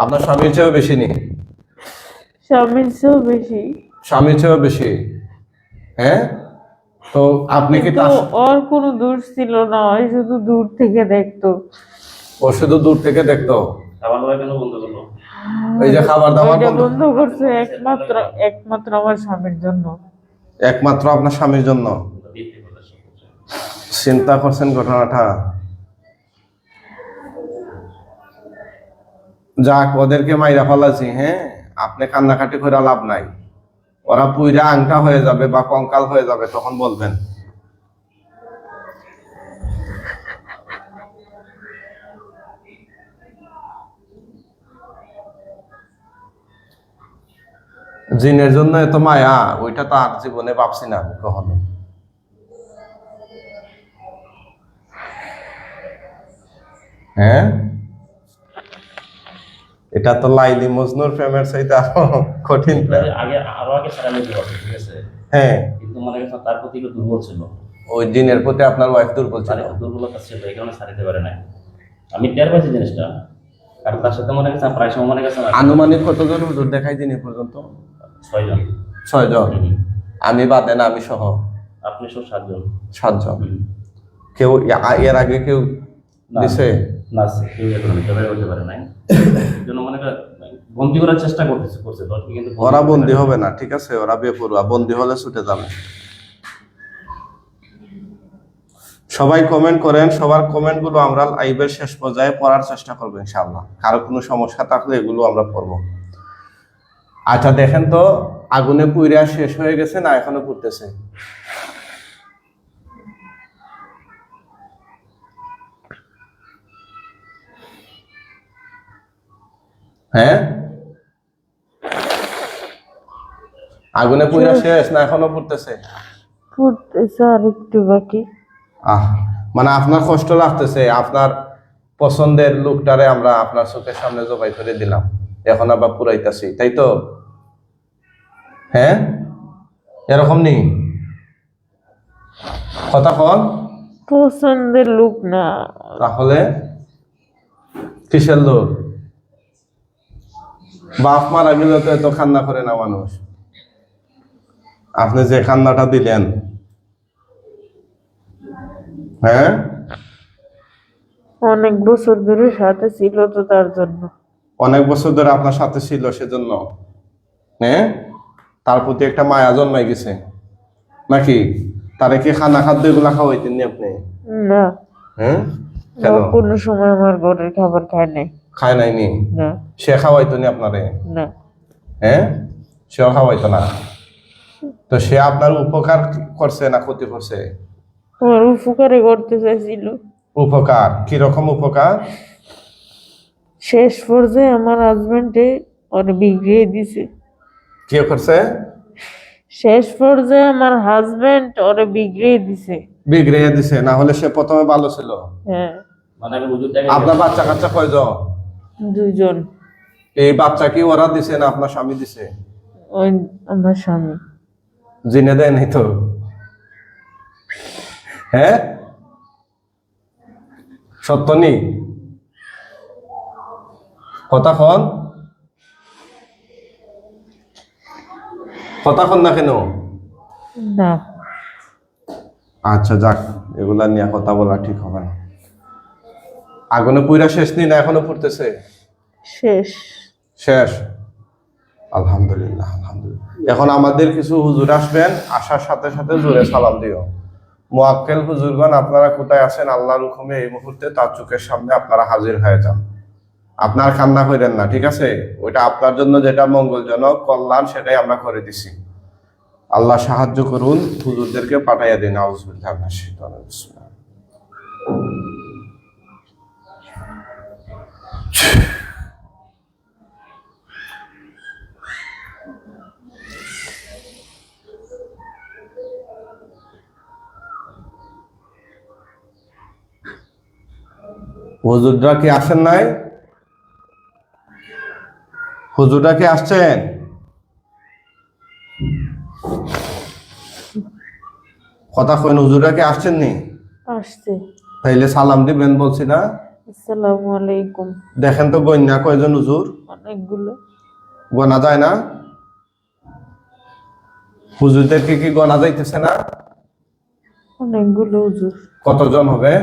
আপনার স্বামীর চেয়েও বেশি নেই? স্বামীর চেয়েও বেশি। স্বামীর চেয়েও বেশি? হ্যাঁ, তো আপনি কি কিন্তু তার, ওর কোনো দোষ ছিল না, ওই শুধু দূর থেকে দেখতো। ও শুধু দূর থেকে দেখতো? খাবার দাবার কেন বন্ধ করলো? এই যে খাবার দাবার ওইটা বন্ধ, বন্ধ করছে একমাত্র আমার স্বামীর জন্য। একমাত্র আপনার স্বামীর জন্য? বৃদ্ধি করলো সব কিছু। চিন্তা করছেন ঘটনাটা? যাক, ওদেরকে মাইরা ফেলাছি। হ্যাঁ, আপনি কান্নাকাটি করে লাভ নাই। ওরা পুইরা আংটা হয়ে যাবে বা কঙ্কাল হয়ে যাবে, তখন বলবেন। জিনের জন্য এত মায়া, ওইটা তো আর জীবনে ভাবছি না আমি কখনো। হ্যাঁ, এটা তো লাইলি মজনুর প্রেমের চাইতে আরো কঠিন প্রেম। আরো আগে সারা মেয়ে দিবস, ঠিক আছে, হ্যাঁ, কিন্তু মনে করছেন তার প্রতি একটু দুর্বল ছিল, ওই দিনের প্রতি আপনার ওয়াইফ দুর্বল ছিল। তার একটু দুর্বলতা ছিল, এই কারণে ছাড়িতে পারে নাই। আমি টের পাইছি জিনিসটা, কারণ তার সাথে মনে করছেন প্রায় সময় মনে করছেন আনুমানিক কতজন হুজুর দেখাই দিন এ পর্যন্ত? 6 জন। 6 জন, আমি বাদে না, আমি সহ আপনি সব 7 জন। 7 জন। কেউ এর আগে কেউ না, দিছে? না, কেউ এখন জবাই করতে পারে নাই। এই জন্য মনে করেন বন্দি করার চেষ্টা করছে দলকে, কিন্তু ওরা বন্দি হবে না, ঠিক আছে, ওরা বেপরোয়া, বন্দি হলে ছুটে যাবে। সবাই কমেন্ট করেন, সবার কমেন্ট গুলো আমরা লাইভের শেষ পর্যায়ে পড়ার চেষ্টা করবো ইনশাআল্লাহ। কারো কোনো সমস্যা থাকলে এগুলো আমরা পড়বো। আচ্ছা দেখেন তো, আগুনে পুইরা শেষ হয়ে গেছে না এখনো পুড়তেছে? হ্যাঁ, আগুনে পুইরা শেষ না এখনো পুড়তেছে? ফুটতেছে আর একটু বাকি। মানে আপনার কষ্ট লাগতেছে, আপনার পছন্দের লোকটারে আমরা আপনার চোখের সামনে জবাই করে দিলাম, এখন আবার পুরাইতাছি, তাই তো? হ্যাঁ, এরকম নেই কথা কন। পছন্দের লোক না, তাহলে কিসের লোক? বাপ মারা গেলে তো এত কান্না করে না মানুষ। আপনি যে কান্নাটা দিলেন, হ্যাঁ, অনেক বছর ধরে সাথে ছিল তো তার জন্য। অনেক বছর ধরে আপনার সাথে ছিল সেজন্য, হ্যাঁ, তার প্রতি একটা মায়া জন্মাই গেছে নাকি? তারে কি খানা খাদ্য এগুলা খাওয়াইতেন নি আপনি? না, হ্যাঁ, কেন? কোনো সময় আমার ঘরের খাবার খায় নাই। খায় নাইনি? না, সে খাওয়াইতো নি আপনারে? না, হ্যাঁ, সেও খাওয়াইতো না। তো সে আপনার উপকার করছে না ক্ষতি করছে? আমার উপকারে করতে চাইছিল। উপকার কিরকম উপকার? শেষ পর্যায়ে আমার হাজবেন্ডে ওরে বিগড়িয়ে দিছে। কি করছে? শেষ পর্যায়ে আমার হাজবেন্ড ওরে বিগড়িয়ে দিছে। বিগড়িয়ে দিছে? না হলে সে প্রথমে ভালো ছিল। হ্যাঁ, মানে আমি হুজুরটাকে আপনার বাচ্চা কাচ্চা কয়জন? 2 জন। এই বাচ্চা কি ওরা দিছে না আপনার স্বামী দিছে? ওই আমার স্বামী। জিনে দেয় নাই তো? হ্যাঁ, সত্য নি কথা কন, কথা কন না কেন? না, আচ্ছা যাক, এগুলা নিয়ে কথা বলা ঠিক হবে না। আগুনে পুইরা শেষ নি না এখনো পুড়তেছে? শেষ। শেষ, আলহামদুলিল্লাহ, আলহামদুলিল্লাহ। এখন আমাদের কিছু হুজুর আসবেন, আসার সাথে সাথে জোরে সালাম দিও। মুয়াক্কেল হুজুরগণ আপনারা কোথায় আছেন, আল্লাহর হুকুমে এই মুহূর্তে তার চোখের সামনে আপনারা হাজির হয়ে যান। আপনার কান্না করেন না, ঠিক আছে? ওইটা আপনার জন্য যেটা মঙ্গলজনক কল্যাণ সেটাই আমরা করে দিছি। আল্লাহ সাহায্য করুন, হুজুরদেরকে পাঠাইয়া দিন। আউযুবিল্লাহি মিনাশ শাইতানির রাজিম। হুজুররা কি আসেন নাই? হুজুররা কি আসছেন? কথা কইন, হুজুররা কি আসছেন নি? আসছে। তাইলে সালাম দিবেন বলছি না? আসসালামু আলাইকুম। দেখেন তো গন্যা কয়জন হুজুর? অনেকগুলো। গোনা যায় না? হুজুরদেরকে কি গোনা যাইতেছে না? অনেকগুলো হুজুর। কতজন হবে?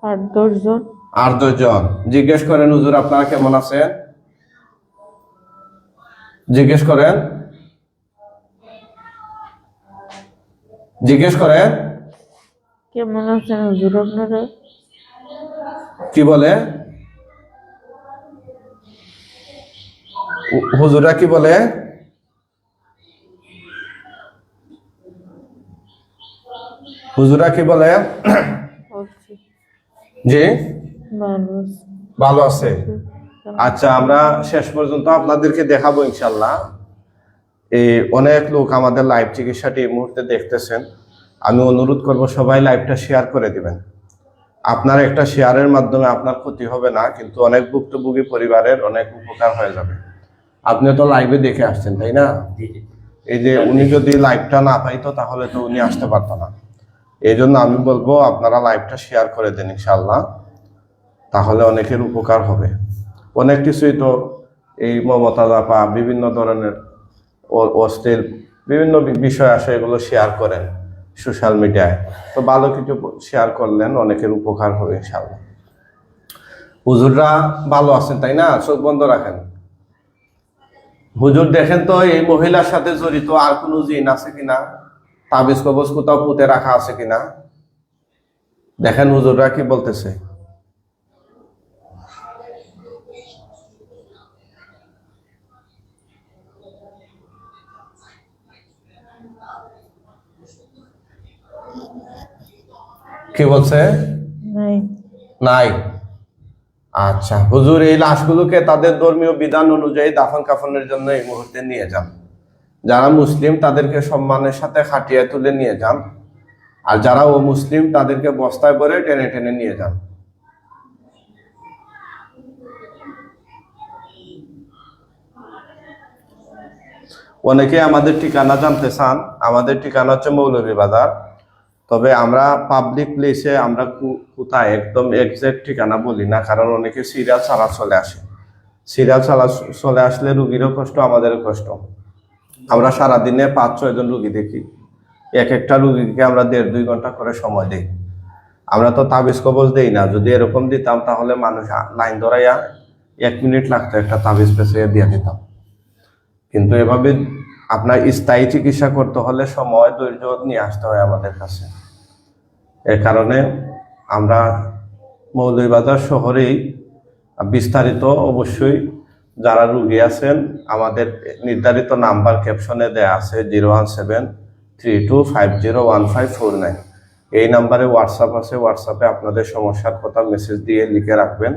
8-10 জন। 8-10 জন। জিজ্ঞেস করেন হুজুর আপনারা কেমন আছেন, জিজ্ঞেস করেন, জিজ্ঞেস করেন কেমন আছেন হুজুর আপনারা? কি বলে হুজুরা? কি বলে? হুজুরা কি বলে? বলছি জি ভালো আছি। ভালো আছে। আচ্ছা, আমরা শেষ পর্যন্ত আপনাদেরকে দেখাবো ইনশাল্লাহ। এই অনেক লোক আমাদের লাইভ চিকিৎসাটি এই মুহূর্তে দেখতেছেন। আমি অনুরোধ করব সবাই লাইভটা শেয়ার করে দিবেন। আপনার একটা শেয়ারের মাধ্যমে আপনার ক্ষতি হবে না, কিন্তু অনেক ভুক্তভোগী পরিবারের অনেক উপকার হয়ে যাবে। আপনি তো লাইভে দেখে আসছেন, তাই না? জি জি। এই যে উনি যদি লাইভটা না পাইতো তাহলে তো উনি আসতে পারতো না। এই জন্য আমি বলবো আপনারা লাইভটা শেয়ার করে দেন ইনশাআল্লাহ, তাহলে অনেকের উপকার হবে। অনেক কিছুই তো এই মমতা আপা বিভিন্ন ধরনের অশ্লীল বিভিন্ন বিষয় আসে, এগুলো শেয়ার করেন সোশ্যাল মিডিয়ায়। তো ভালো কিছু শেয়ার করলেন, অনেকের উপকার হবে ইনশাআল্লাহ। হুজুররা ভালো আছেন, তাই না? চোখ বন্ধ রাখেন। হুজুর দেখেন তো এই মহিলার সাথে জড়িত আর কোনো জিন আছে কিনা, তাবিজ কবজ কোথাও পুঁতে রাখা আছে কিনা দেখেন হুজুররা কি বলতেছে। কি বলছে? নাই। নাই। আচ্ছা হুজুর, এই লাশগুলোকে তাদের ধর্মীয় বিধান অনুযায়ী দাফন কাফনের জন্য এই মুহূর্তে নিয়ে যান। যারা মুসলিম তাদেরকে সম্মানের সাথে খাটিয়ে তুলে নিয়ে যান, আর যারা মুসলিম তাদেরকে বস্তায় ভরে টেনে টেনে নিয়ে যান। অনেকে আমাদের ঠিকানা জানতে চান। আমাদের ঠিকানা হচ্ছে মৌলভীবাজার, তবে আমরা পাবলিক প্লেসে আমরা কোথায় একদম এক্সাক্ট ঠিকানা বলি না, কারণ অনেকে সিরিয়াল ছাড়া চলে আসে। সিরিয়াল ছাড়া চলে আসলে রুগীরও কষ্ট, আমাদেরও কষ্ট। আমরা সারাদিনে 5-6 জন রুগী দেখি, এক একটা রুগীকে আমরা 1.5-2 ঘন্টা করে সময় দিই। আমরা তো তাবিজ কবজ দেই না। যদি এরকম দিতাম তাহলে মানুষ লাইন ধরাইয়া 1 মিনিট লাগতো একটা তাবিজ পেঁচে দিয়ে দিতাম। কিন্তু এভাবে আপনার স্থায়ী চিকিৎসা করতে হলে সময় ধৈর্য নিয়ে আসতে হয় আমাদের কাছে। এর কারণে আমরা মৌলভীবাজার শহরেই বিস্তারিত, অবশ্যই যারা রুগী আছেন আমাদের নির্ধারিত নাম্বার ক্যাপশনে দেয়া আছে 01732501549। এই নাম্বারে হোয়াটসঅ্যাপ আছে, হোয়াটসঅ্যাপে আপনাদের সমস্যার কথা মেসেজ দিয়ে লিখে রাখবেন।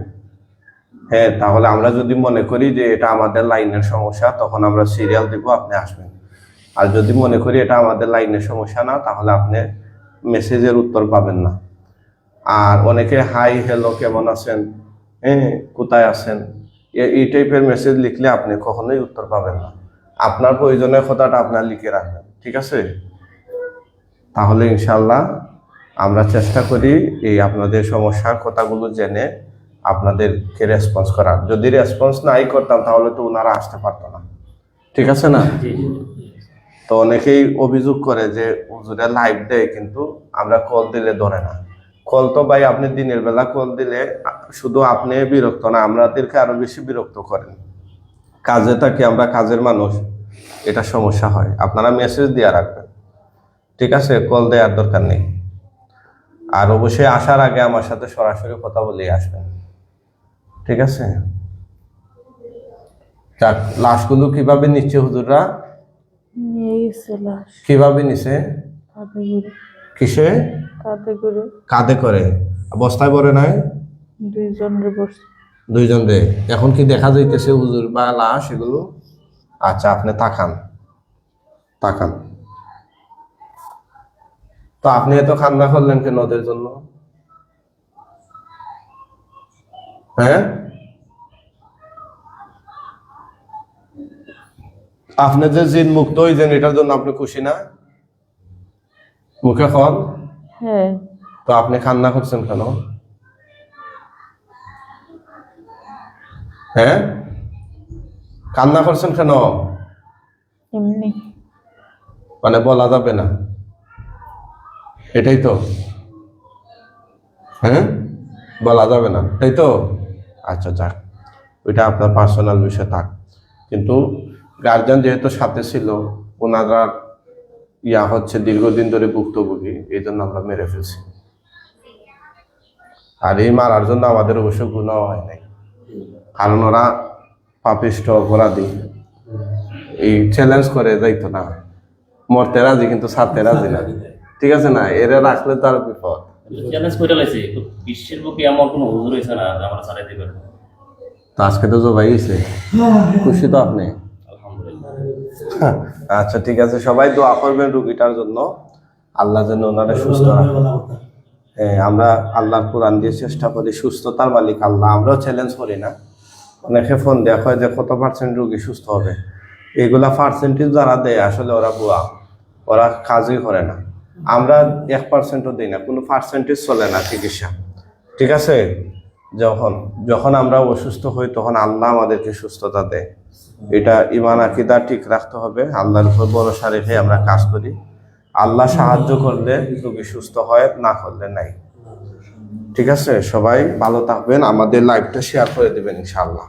হ্যাঁ, তাহলে আমরা যদি মনে করি যে এটা আমাদের লাইনের সমস্যা, তখন আমরা সিরিয়াল দিব, আপনি আসবেন। আর যদি মনে করি এটা আমাদের লাইনের সমস্যা না, তাহলে আপনি মেসেজের উত্তর পাবেন না। আর অনেকে হাই হ্যালো কেমন আছেন, হ্যাঁ কোথায় আছেন, এই টাইপের মেসেজ লিখলে আপনি কখনোই উত্তর পাবেন না। আপনার প্রয়োজনের কথাটা আপনার লিখে রাখবেন, ঠিক আছে? তাহলে ইনশাল্লাহ আমরা চেষ্টা করি এই আপনাদের সমস্যার কথাগুলো জেনে আপনাদেরকে রেসপন্স করার। যদি রেসপন্স নাই করতাম তাহলে তো ওনারা আসতে পারতো না, ঠিক আছে না? জি জি। তো অনেকেই অভিযোগ করে যে হুজুরে লাইভ দেয় কিন্তু আমরা কল দিলে ধরে না। কল তো ভাই আপনি দিনের বেলা কল দিলে শুধু আপনি বিরক্ত না, আমাদেরকে আরো বেশি বিরক্ত করেন। কাজে থাকি আমরা, কাজের মানুষ, এটা সমস্যা হয়। আপনারা মেসেজ দিয়ে রাখবেন, ঠিক আছে? কল দেওয়ার দরকার নেই। আর অবশ্যই আসার আগে আমার সাথে সরাসরি কথা বলে আসবেন, ঠিক আছে? যাক, লাশগুলো কিভাবে নিচ্ছে হুজুররা? নিয়ে গেছে লাশ। কিভাবে নিছে? কাঁধে করে। কিসে? কাঁধে করে। কাঁধে করে? বস্তায় ভরে নাই? 2 জনের বসে। 2 জন রে। এখন কি দেখা যাইতেছে হুজুর বা লাশ এগুলো? আচ্ছা, আপনি তাকান তাকান। তো আপনি এত কান্না করলেন কেন ওদের জন্য? হ্যাঁ, আপনি যে জিন মুক্ত হইছেন এটার জন্য আপনি খুশি না? মুখে খন। হ্যাঁ। তো আপনি কান্না করছেন কেন? হ্যাঁ, কান্না করছেন কেন? এমনি। মানে বলা যাবে না, এটাই তো? হ্যাঁ, বলা যাবে না, তাই তো? আচ্ছা যাক, ওইটা আপনার পার্সোনাল বিষয় থাক। কিন্তু গার্জিয়ান যেহেতু সাথে ছিল, ওনারা হচ্ছে দীর্ঘদিন ধরে ভুক্তভোগী, এই জন্য আমরা মেরে ফেলছি। আর এই মারার জন্য আমাদের অবশ্য গুনাহ হয় নাই, কারণ ওরা পাপিষ্ঠ অপরাধী। এই চ্যালেঞ্জ করে যাইতো না, মরতে রাজি কিন্তু ছাড়তে রাজি না, ঠিক আছে না? এরা রাখলে তার বিপদ। চ্যালেঞ্জ করে লাইছে, বিশ্বের বুকে এমন কোনো হুজুর হয়েছে না যে আমরা ছাড়াই দিবেন। তো আজকে তো জবাই হয়েছে, খুশি তো আপনি? আলহামদুলিল্লাহ। আচ্ছা ঠিক আছে, সবাই দোয়া করবেন রুগীটার জন্য, আল্লাহ যেন ওনারা সুস্থ রাখে। হ্যাঁ, আমরা আল্লাহর কোরআন দিয়ে চেষ্টা করি, সুস্থতার মালিক আল্লাহ, আমরাও চ্যালেঞ্জ করি না। অনেকে ফোন দেওয়া হয় যে কত পার্সেন্ট রুগী সুস্থ হবে, এগুলা পার্সেন্টেজ যারা দেয় আসলে ওরা ভুয়া, ওরা কাজই করে না। আমরা 1%ও দিই না, কোনো পার্সেন্টেজ চলে না চিকিৎসা, ঠিক আছে। যখন যখন আমরা অসুস্থ হই তখন আল্লাহ আমাদেরকে সুস্থতা দেয়। এটা ঈমান আকীদা ঠিক রাখতে হবে, আল্লাহর উপর ভরসা রেখে আমরা কাজ করি। আল্লাহ সাহায্য করলে রোগী সুস্থ হয়, না করলে নাই। ঠিক আছে, সবাই ভালো থাকবেন, আমাদের লাইভটা শেয়ার করে দেবেন ইনশাআল্লাহ।